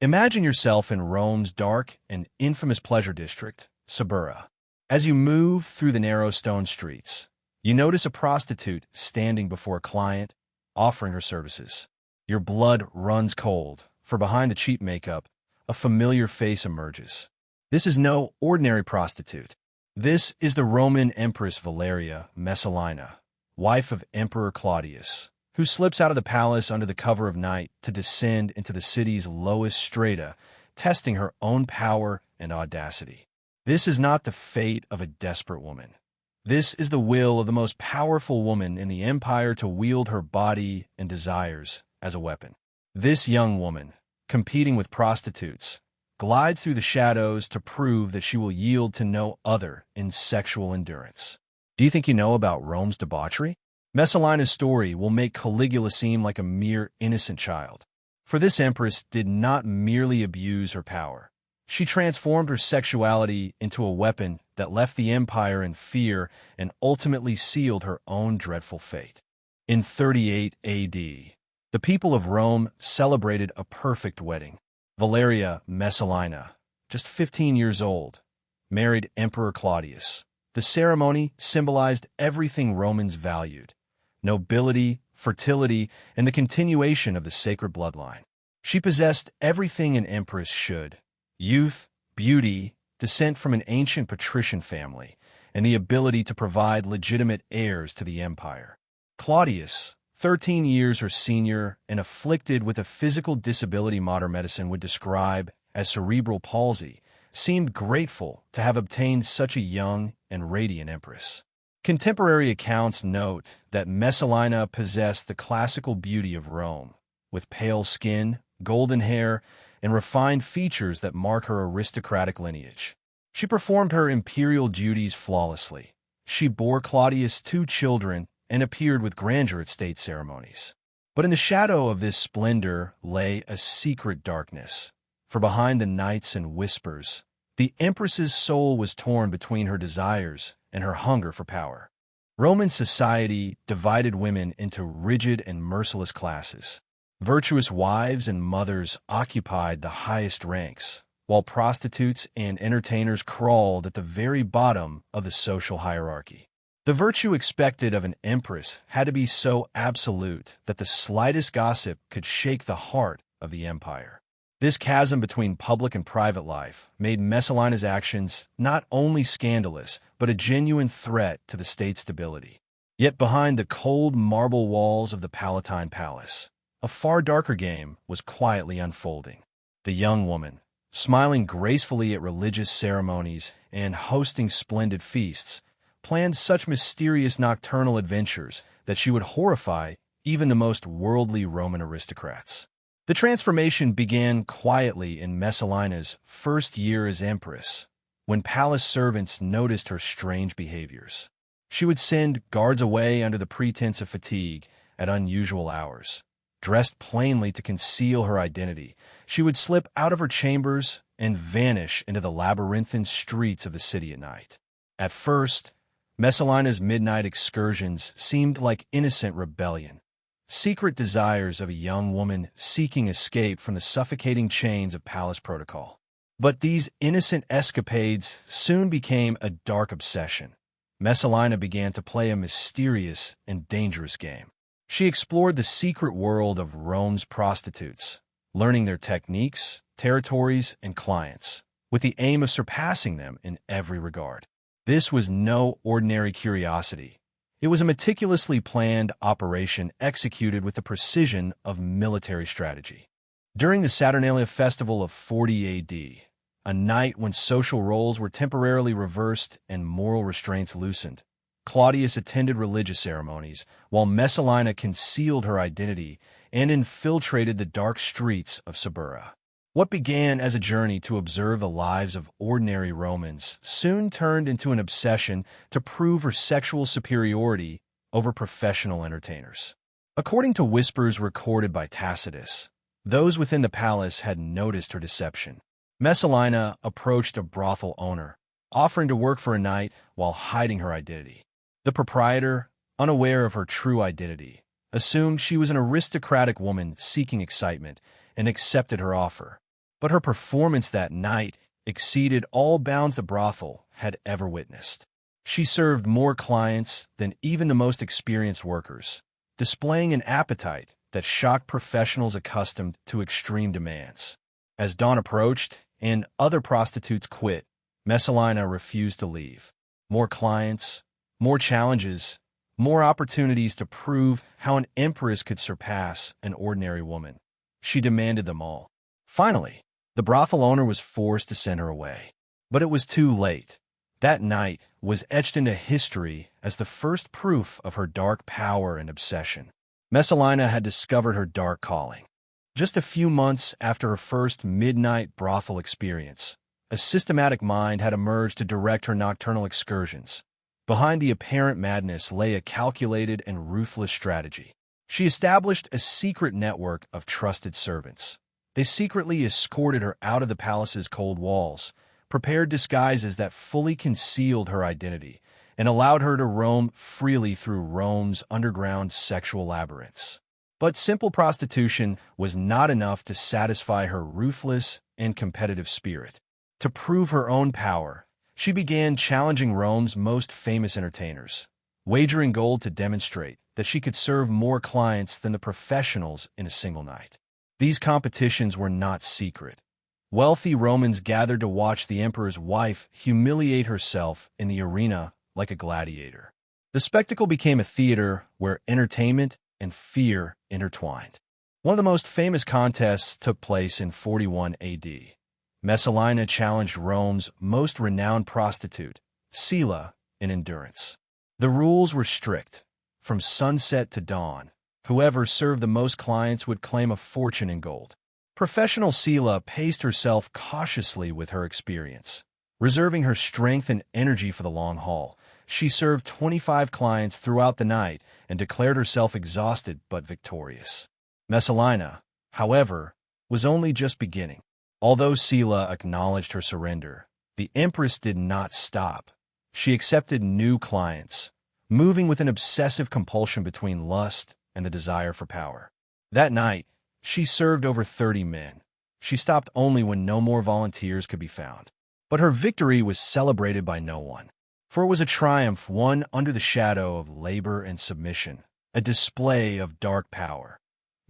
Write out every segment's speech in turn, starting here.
Imagine yourself in Rome's dark and infamous pleasure district, Suburra. As you move through the narrow stone streets, you notice a prostitute standing before a client, offering her services. Your blood runs cold, for behind the cheap makeup, a familiar face emerges. This is no ordinary prostitute. This is the Roman Empress Valeria Messalina, wife of Emperor Claudius, who slips out of the palace under the cover of night to descend into the city's lowest strata, testing her own power and audacity. This is not the fate of a desperate woman. This is the will of the most powerful woman in the empire to wield her body and desires as a weapon. This young woman, competing with prostitutes, glides through the shadows to prove that she will yield to no other in sexual endurance. Do you think you know about Rome's debauchery? Messalina's story will make Caligula seem like a mere innocent child. For this empress did not merely abuse her power. She transformed her sexuality into a weapon that left the empire in fear and ultimately sealed her own dreadful fate. In 38 AD, the people of Rome celebrated a perfect wedding. Valeria Messalina, just 15 years old, married Emperor Claudius. The ceremony symbolized everything Romans valued: nobility, fertility, and the continuation of the sacred bloodline. She possessed everything an empress should: youth, beauty, descent from an ancient patrician family, and the ability to provide legitimate heirs to the empire. Claudius, 13 years her senior and afflicted with a physical disability modern medicine would describe as cerebral palsy, seemed grateful to have obtained such a young and radiant empress. Contemporary accounts note that Messalina possessed the classical beauty of Rome, with pale skin, golden hair, and refined features that mark her aristocratic lineage. She performed her imperial duties flawlessly. She bore Claudius 2 children and appeared with grandeur at state ceremonies. But in the shadow of this splendor lay a secret darkness, for behind the knights and whispers, the empress's soul was torn between her desires and her hunger for power. Roman society divided women into rigid and merciless classes. Virtuous wives and mothers occupied the highest ranks, while prostitutes and entertainers crawled at the very bottom of the social hierarchy. The virtue expected of an empress had to be so absolute that the slightest gossip could shake the heart of the empire. This chasm between public and private life made Messalina's actions not only scandalous, but a genuine threat to the state's stability. Yet behind the cold marble walls of the Palatine Palace, a far darker game was quietly unfolding. The young woman, smiling gracefully at religious ceremonies and hosting splendid feasts, planned such mysterious nocturnal adventures that she would horrify even the most worldly Roman aristocrats. The transformation began quietly in Messalina's first year as empress, when palace servants noticed her strange behaviors. She would send guards away under the pretense of fatigue at unusual hours. Dressed plainly to conceal her identity, she would slip out of her chambers and vanish into the labyrinthine streets of the city at night. At first, Messalina's midnight excursions seemed like innocent rebellion, secret desires of a young woman seeking escape from the suffocating chains of palace protocol. But these innocent escapades soon became a dark obsession. Messalina began to play a mysterious and dangerous game. She explored the secret world of Rome's prostitutes, learning their techniques, territories, and clients, with the aim of surpassing them in every regard. This was no ordinary curiosity. It was a meticulously planned operation executed with the precision of military strategy. During the Saturnalia festival of 40 AD, a night when social roles were temporarily reversed and moral restraints loosened, Claudius attended religious ceremonies, while Messalina concealed her identity and infiltrated the dark streets of Suburra. What began as a journey to observe the lives of ordinary Romans soon turned into an obsession to prove her sexual superiority over professional entertainers. According to whispers recorded by Tacitus, those within the palace had noticed her deception. Messalina approached a brothel owner, offering to work for a night while hiding her identity. The proprietor, unaware of her true identity, assumed she was an aristocratic woman seeking excitement and accepted her offer. But her performance that night exceeded all bounds the brothel had ever witnessed. She served more clients than even the most experienced workers, displaying an appetite that shocked professionals accustomed to extreme demands. As dawn approached and other prostitutes quit, Messalina refused to leave. More clients, more challenges, more opportunities to prove how an empress could surpass an ordinary woman. She demanded them all. Finally, the brothel owner was forced to send her away. But it was too late. That night was etched into history as the first proof of her dark power and obsession. Messalina had discovered her dark calling. Just a few months after her first midnight brothel experience, a systematic mind had emerged to direct her nocturnal excursions. Behind the apparent madness lay a calculated and ruthless strategy. She established a secret network of trusted servants. They secretly escorted her out of the palace's cold walls, prepared disguises that fully concealed her identity, and allowed her to roam freely through Rome's underground sexual labyrinths. But simple prostitution was not enough to satisfy her ruthless and competitive spirit. To prove her own power, she began challenging Rome's most famous entertainers, wagering gold to demonstrate that she could serve more clients than the professionals in a single night. These competitions were not secret. Wealthy Romans gathered to watch the emperor's wife humiliate herself in the arena like a gladiator. The spectacle became a theater where entertainment and fear intertwined. One of the most famous contests took place in 41 AD. Messalina challenged Rome's most renowned prostitute, Scylla, in endurance. The rules were strict. From sunset to dawn, whoever served the most clients would claim a fortune in gold. Professional Scylla paced herself cautiously with her experience. Reserving her strength and energy for the long haul, she served 25 clients throughout the night and declared herself exhausted but victorious. Messalina, however, was only just beginning. Although Scylla acknowledged her surrender, the Empress did not stop. She accepted new clients, moving with an obsessive compulsion between lust and the desire for power. That night, she served over 30 men. She stopped only when no more volunteers could be found. But her victory was celebrated by no one, for it was a triumph won under the shadow of labor and submission, a display of dark power.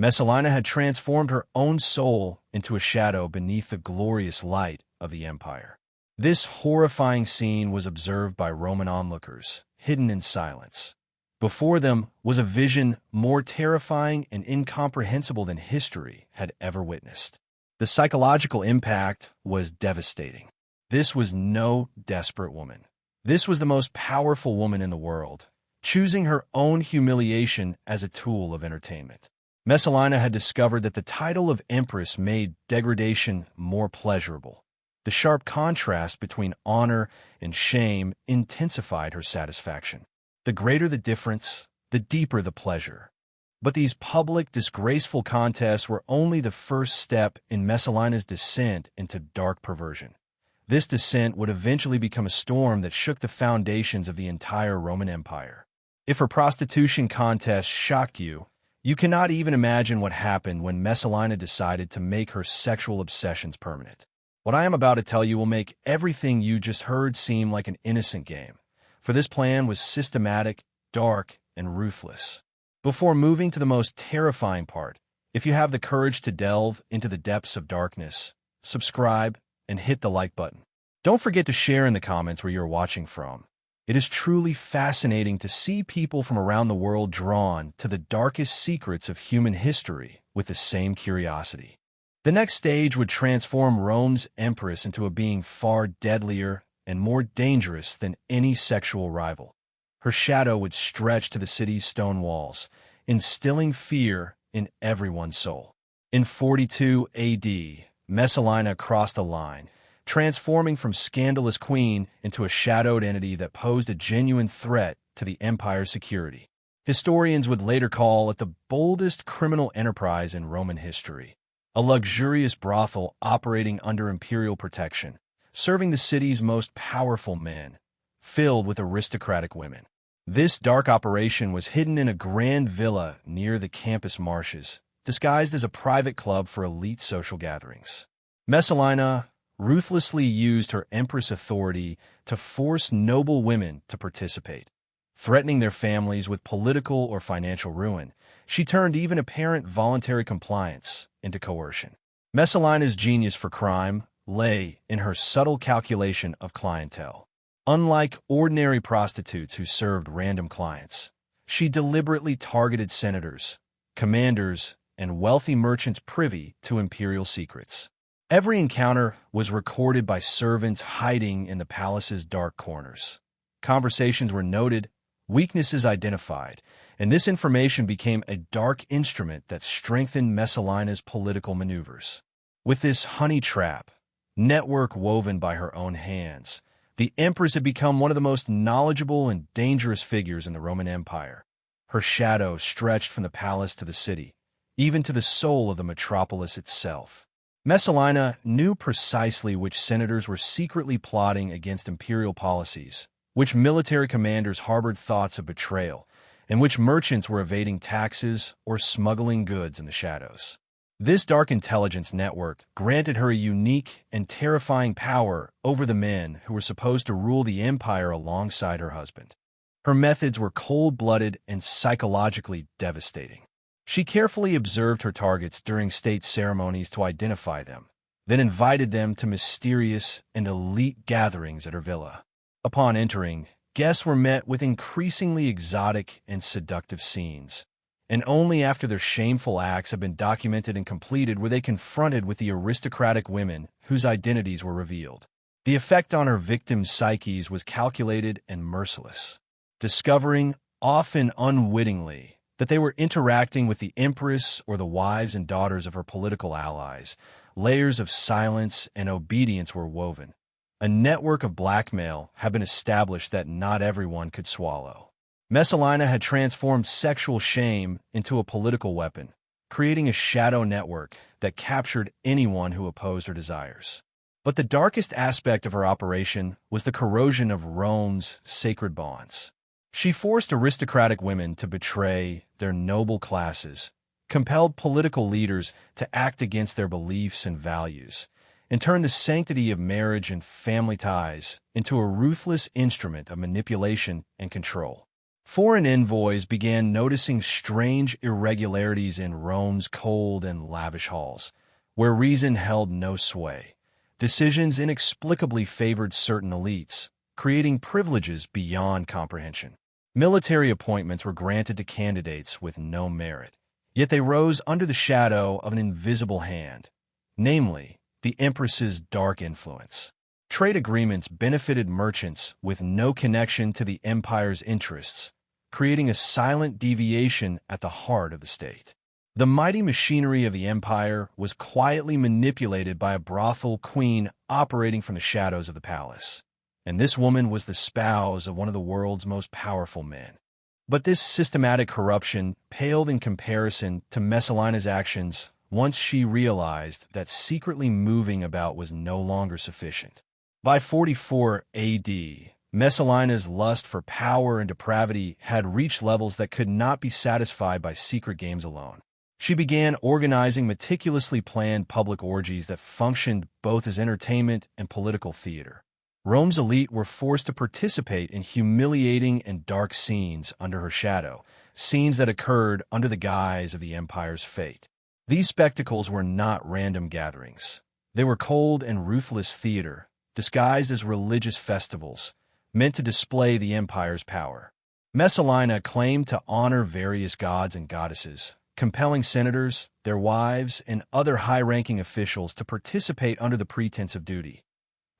Messalina had transformed her own soul into a shadow beneath the glorious light of the empire. This horrifying scene was observed by Roman onlookers, hidden in silence. Before them was a vision more terrifying and incomprehensible than history had ever witnessed. The psychological impact was devastating. This was no desperate woman. This was the most powerful woman in the world, choosing her own humiliation as a tool of entertainment. Messalina had discovered that the title of Empress made degradation more pleasurable. The sharp contrast between honor and shame intensified her satisfaction. The greater the difference, the deeper the pleasure. But these public, disgraceful contests were only the first step in Messalina's descent into dark perversion. This descent would eventually become a storm that shook the foundations of the entire Roman Empire. If her prostitution contest shocked you, you cannot even imagine what happened when Messalina decided to make her sexual obsessions permanent. What I am about to tell you will make everything you just heard seem like an innocent game, for this plan was systematic, dark, and ruthless. Before moving to the most terrifying part, if you have the courage to delve into the depths of darkness, subscribe and hit the like button. Don't forget to share in the comments where you're watching from. It is truly fascinating to see people from around the world drawn to the darkest secrets of human history with the same curiosity. The next stage would transform Rome's empress into a being far deadlier and more dangerous than any sexual rival. Her shadow would stretch to the city's stone walls, instilling fear in everyone's soul. In 42 AD, Messalina crossed a line, transforming from scandalous queen into a shadowed entity that posed a genuine threat to the empire's security. Historians would later call it the boldest criminal enterprise in Roman history, a luxurious brothel operating under imperial protection, serving the city's most powerful men, filled with aristocratic women. This dark operation was hidden in a grand villa near the campus marshes, disguised as a private club for elite social gatherings. Messalina ruthlessly used her empress authority to force noble women to participate. Threatening their families with political or financial ruin, she turned even apparent voluntary compliance into coercion. Messalina's genius for crime lay in her subtle calculation of clientele. Unlike ordinary prostitutes who served random clients, she deliberately targeted senators, commanders, and wealthy merchants privy to imperial secrets. Every encounter was recorded by servants hiding in the palace's dark corners. Conversations were noted, weaknesses identified, and this information became a dark instrument that strengthened Messalina's political maneuvers. With this honey trap, network woven by her own hands, the Empress had become one of the most knowledgeable and dangerous figures in the Roman Empire. Her shadow stretched from the palace to the city, even to the soul of the metropolis itself. Messalina knew precisely which senators were secretly plotting against imperial policies, which military commanders harbored thoughts of betrayal, and which merchants were evading taxes or smuggling goods in the shadows. This dark intelligence network granted her a unique and terrifying power over the men who were supposed to rule the empire alongside her husband. Her methods were cold-blooded and psychologically devastating. She carefully observed her targets during state ceremonies to identify them, then invited them to mysterious and elite gatherings at her villa. Upon entering, guests were met with increasingly exotic and seductive scenes, and only after their shameful acts had been documented and completed were they confronted with the aristocratic women whose identities were revealed. The effect on her victims' psyches was calculated and merciless. Discovering, often unwittingly, that they were interacting with the Empress or the wives and daughters of her political allies, layers of silence and obedience were woven. A network of blackmail had been established that not everyone could swallow. Messalina had transformed sexual shame into a political weapon, creating a shadow network that captured anyone who opposed her desires. But the darkest aspect of her operation was the corrosion of Rome's sacred bonds. She forced aristocratic women to betray their noble classes, compelled political leaders to act against their beliefs and values, and turned the sanctity of marriage and family ties into a ruthless instrument of manipulation and control. Foreign envoys began noticing strange irregularities in Rome's cold and lavish halls, where reason held no sway. Decisions inexplicably favored certain elites, creating privileges beyond comprehension. Military appointments were granted to candidates with no merit, yet they rose under the shadow of an invisible hand, namely, the Empress's dark influence. Trade agreements benefited merchants with no connection to the empire's interests, creating a silent deviation at the heart of the state. The mighty machinery of the empire was quietly manipulated by a brothel queen operating from the shadows of the palace. And this woman was the spouse of one of the world's most powerful men. But this systematic corruption paled in comparison to Messalina's actions once she realized that secretly moving about was no longer sufficient. By 44 AD, Messalina's lust for power and depravity had reached levels that could not be satisfied by secret games alone. She began organizing meticulously planned public orgies that functioned both as entertainment and political theater. Rome's elite were forced to participate in humiliating and dark scenes under her shadow, scenes that occurred under the guise of the empire's fate. These spectacles were not random gatherings. They were cold and ruthless theater, disguised as religious festivals, meant to display the empire's power. Messalina claimed to honor various gods and goddesses, compelling senators, their wives, and other high-ranking officials to participate under the pretense of duty.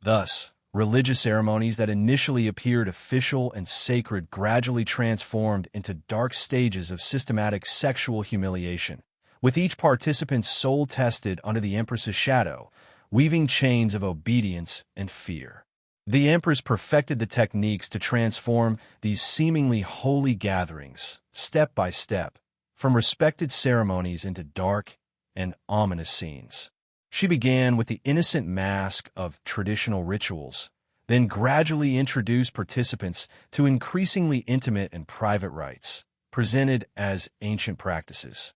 Thus, religious ceremonies that initially appeared official and sacred gradually transformed into dark stages of systematic sexual humiliation, with each participant's soul tested under the Empress's shadow, weaving chains of obedience and fear. The Empress perfected the techniques to transform these seemingly holy gatherings, step by step, from respected ceremonies into dark and ominous scenes. She began with the innocent mask of traditional rituals, then gradually introduced participants to increasingly intimate and private rites, presented as ancient practices.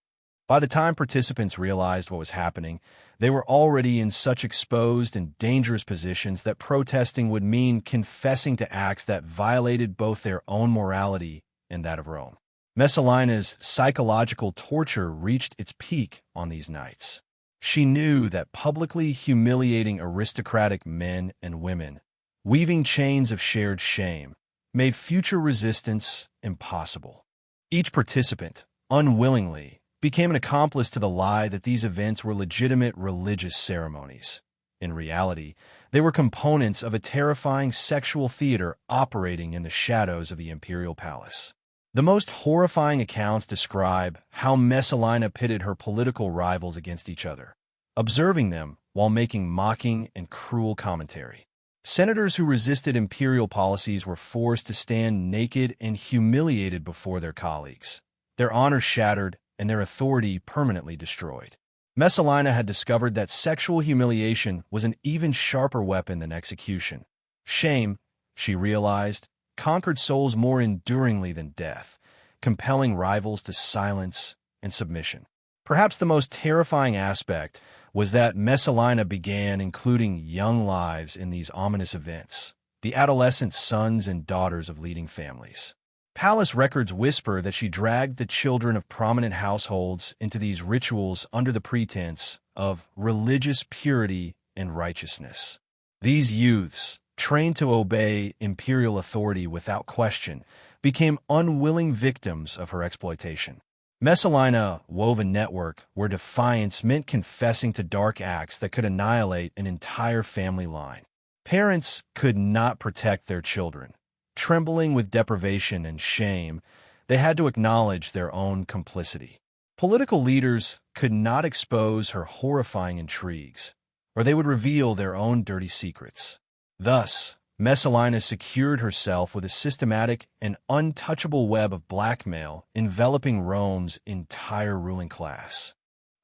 By the time participants realized what was happening, They were already in such exposed and dangerous positions that protesting would mean confessing to acts that violated both their own morality and that of Rome. Messalina's psychological torture reached its peak on these nights. She knew that publicly humiliating aristocratic men and women, weaving chains of shared shame, made future resistance impossible. Each participant, unwillingly, became an accomplice to the lie that these events were legitimate religious ceremonies. In reality, they were components of a terrifying sexual theater operating in the shadows of the imperial palace. The most horrifying accounts describe how Messalina pitted her political rivals against each other, observing them while making mocking and cruel commentary. Senators who resisted imperial policies were forced to stand naked and humiliated before their colleagues, their honor shattered and their authority permanently destroyed. Messalina had discovered that sexual humiliation was an even sharper weapon than execution. Shame, she realized, conquered souls more enduringly than death, compelling rivals to silence and submission. Perhaps the most terrifying aspect was that Messalina began including young lives in these ominous events, the adolescent sons and daughters of leading families. Palace records whisper that she dragged the children of prominent households into these rituals under the pretense of religious purity and righteousness. These youths, trained to obey imperial authority without question, became unwilling victims of her exploitation. Messalina wove a network where defiance meant confessing to dark acts that could annihilate an entire family line. Parents could not protect their children. Trembling with deprivation and shame, they had to acknowledge their own complicity. Political leaders could not expose her horrifying intrigues, or they would reveal their own dirty secrets. Thus, Messalina secured herself with a systematic and untouchable web of blackmail enveloping Rome's entire ruling class.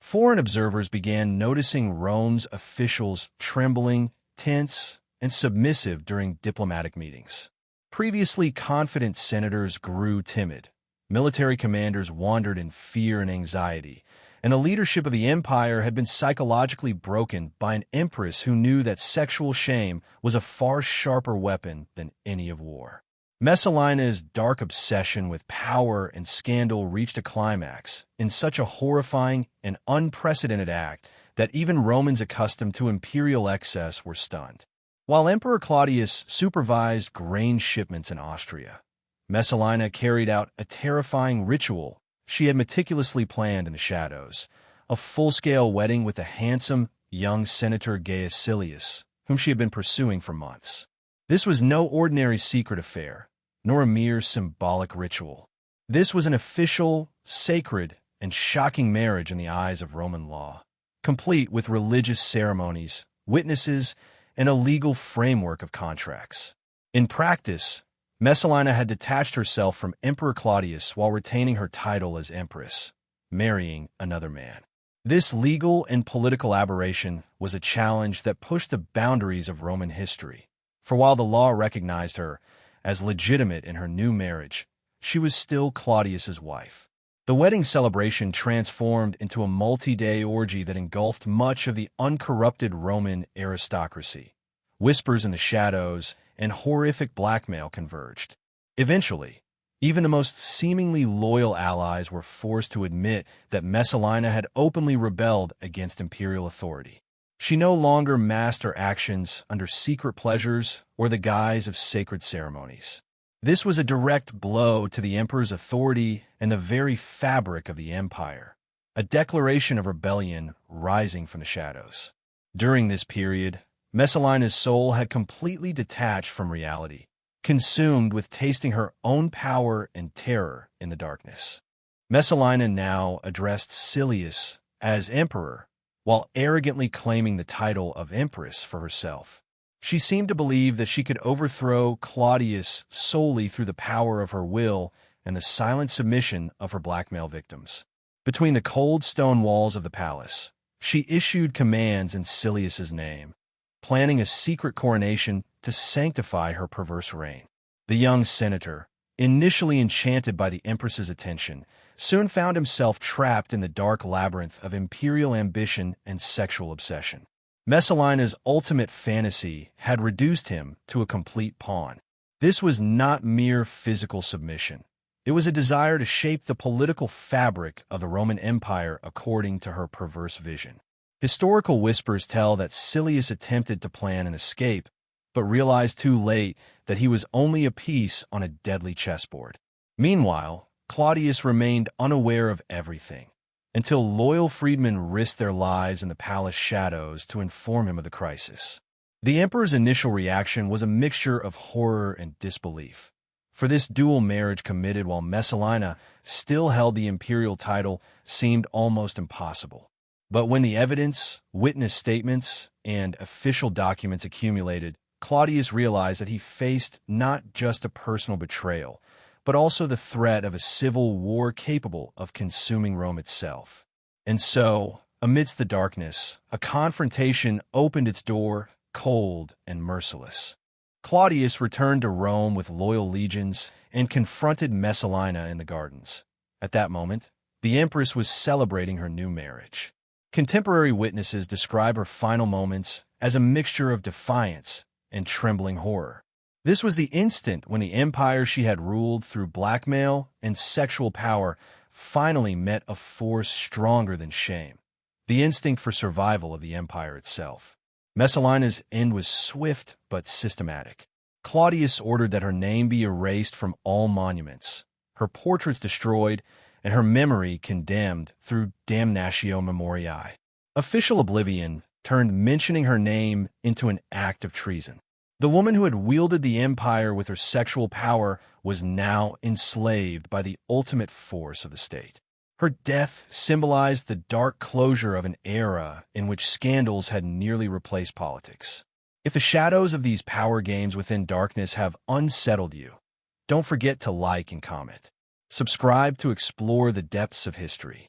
Foreign observers began noticing Rome's officials trembling, tense, and submissive during diplomatic meetings. Previously confident senators grew timid. Military commanders wandered in fear and anxiety, and the leadership of the empire had been psychologically broken by an empress who knew that sexual shame was a far sharper weapon than any of war. Messalina's dark obsession with power and scandal reached a climax in such a horrifying and unprecedented act that even Romans accustomed to imperial excess were stunned. While Emperor Claudius supervised grain shipments in Austria, Messalina carried out a terrifying ritual she had meticulously planned in the shadows, a full-scale wedding with the handsome young Senator Gaius Silius, whom she had been pursuing for months. This was no ordinary secret affair, nor a mere symbolic ritual. This was an official, sacred, and shocking marriage in the eyes of Roman law, complete with religious ceremonies, witnesses, and a legal framework of contracts. In practice, Messalina had detached herself from Emperor Claudius while retaining her title as Empress, marrying another man. This legal and political aberration was a challenge that pushed the boundaries of Roman history, for while the law recognized her as legitimate in her new marriage, she was still Claudius's wife. The wedding celebration transformed into a multi-day orgy that engulfed much of the uncorrupted Roman aristocracy. Whispers in the shadows and horrific blackmail converged. Eventually, even the most seemingly loyal allies were forced to admit that Messalina had openly rebelled against imperial authority. She no longer masked her actions under secret pleasures or the guise of sacred ceremonies. This was a direct blow to the emperor's authority and the very fabric of the empire, a declaration of rebellion rising from the shadows. During this period, Messalina's soul had completely detached from reality, consumed with tasting her own power and terror in the darkness. Messalina now addressed Silius as emperor, while arrogantly claiming the title of empress for herself. She seemed to believe that she could overthrow Claudius solely through the power of her will and the silent submission of her blackmail victims. Between the cold stone walls of the palace, she issued commands in Silius's name, planning a secret coronation to sanctify her perverse reign. The young senator, initially enchanted by the Empress's attention, soon found himself trapped in the dark labyrinth of imperial ambition and sexual obsession. Messalina's ultimate fantasy had reduced him to a complete pawn. This was not mere physical submission. It was a desire to shape the political fabric of the Roman Empire according to her perverse vision. Historical whispers tell that Silius attempted to plan an escape, but realized too late that he was only a piece on a deadly chessboard. Meanwhile, Claudius remained unaware of everything, until loyal freedmen risked their lives in the palace shadows to inform him of the crisis. The emperor's initial reaction was a mixture of horror and disbelief. For this dual marriage committed while Messalina still held the imperial title seemed almost impossible. But when the evidence, witness statements, and official documents accumulated, Claudius realized that he faced not just a personal betrayal, but also the threat of a civil war capable of consuming Rome itself. And so, amidst the darkness, a confrontation opened its door, cold and merciless. Claudius returned to Rome with loyal legions and confronted Messalina in the gardens. At that moment, the Empress was celebrating her new marriage. Contemporary witnesses describe her final moments as a mixture of defiance and trembling horror. This was the instant when the empire she had ruled through blackmail and sexual power finally met a force stronger than shame, the instinct for survival of the empire itself. Messalina's end was swift but systematic. Claudius ordered that her name be erased from all monuments, her portraits destroyed, and her memory condemned through damnatio memoriae. Official oblivion turned mentioning her name into an act of treason. The woman who had wielded the empire with her sexual power was now enslaved by the ultimate force of the state. Her death symbolized the dark closure of an era in which scandals had nearly replaced politics. If the shadows of these power games within darkness have unsettled you, don't forget to like and comment. Subscribe to explore the depths of history.